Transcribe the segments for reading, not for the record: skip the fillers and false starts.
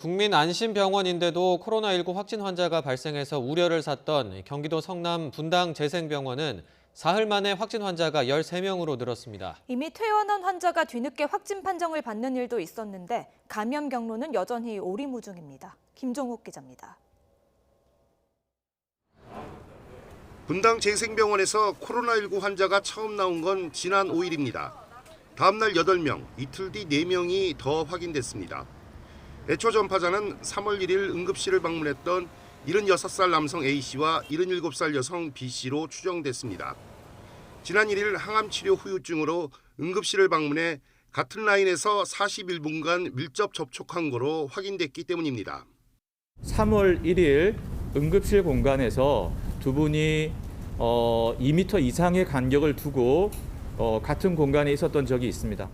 국민안심병원인데도 코로나19 확진 환자가 발생해서 우려를 샀던 경기도 성남 분당재생병원은 사흘 만에 확진 환자가 13명으로 늘었습니다. 이미 퇴원한 환자가 뒤늦게 확진 판정을 받는 일도 있었는데 감염 경로는 여전히 오리무중입니다. 김종욱 기자입니다. 분당재생병원에서 코로나19 환자가 처음 나온 건 지난 5일입니다. 다음 날 8명, 이틀 뒤 4명이 더 확인됐습니다. 애초 전파자는 3월 1일 응급실을 방문했던 76살 남성 A씨와 77살 여성 B씨로 추정됐습니다. 지난 1일 항암치료 후유증으로 응급실을 방문해 같은 라인에서 41분간 밀접 접촉한 거로 확인됐기 때문입니다. 3월 1일 응급실 공간에서 두 분이 2m 이상의 간격을 두고 같은 공간에 있었던 적이 있습니다.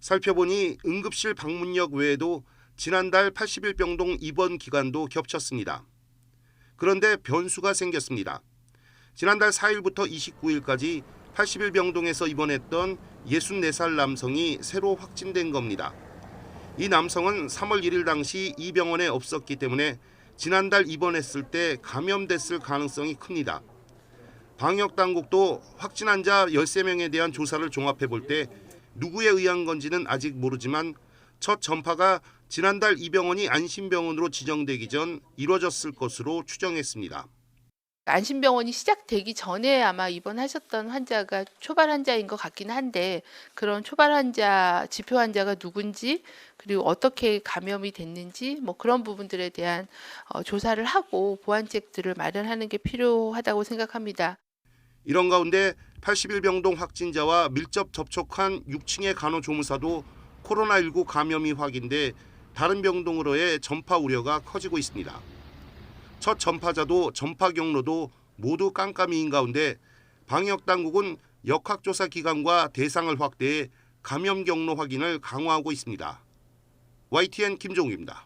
살펴보니 응급실 방문역 외에도 지난달 80일병동 입원 기간도 겹쳤습니다. 그런데 변수가 생겼습니다. 지난달 4일부터 29일까지 80일병동에서 입원했던 64살 남성이 새로 확진된 겁니다. 이 남성은 3월 1일 당시 이 병원에 없었기 때문에 지난달 입원했을 때 감염됐을 가능성이 큽니다. 방역당국도 확진 환자 13명에 대한 조사를 종합해 볼 때 누구에 의한 건지는 아직 모르지만 첫 전파가 지난달 이 병원이 안심병원으로 지정되기 전 이뤄졌을 것으로 추정했습니다. 안심병원이 시작되기 전에 아마 입원하셨던 환자가 초발 환자인 것 같긴 한데 그런 초발 환자, 지표 환자가 누군지 그리고 어떻게 감염이 됐는지 그런 부분들에 대한 조사를 하고 보완책들을 마련하는 게 필요하다고 생각합니다. 이런 가운데 80일병동 확진자와 밀접 접촉한 6층의 간호조무사도 코로나19 감염이 확인돼 다른 병동으로의 전파 우려가 커지고 있습니다. 첫 전파자도 전파 경로도 모두 깜깜이인 가운데 방역당국은 역학조사 기간과 대상을 확대해 감염 경로 확인을 강화하고 있습니다. YTN 김종욱입니다.